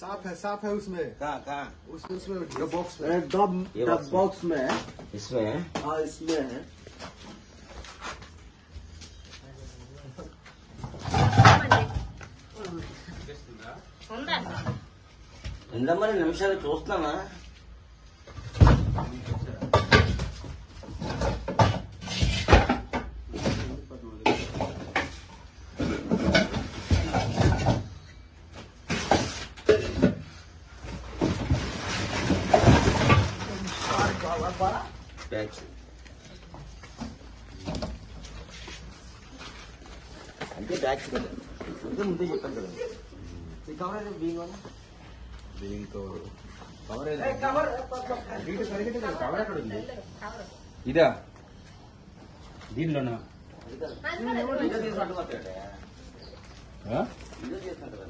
सांप है उसमें। कहाँ उसमें बॉक्स में बॉक्स में है। इसमें है। हाँ इसमें है। ఇందా మరి నిమిషాలు చూస్తానా అంటే ట్యాక్స్ కదా అంటే ముందే చెప్పాను కదా ఈ కవర్ అయితే బీయింగ్ వల్ల దీంతో కవర్ కవర్ ఎక్కడ ఉంది ఇదా దీనిలోనా తీసుకుంటారా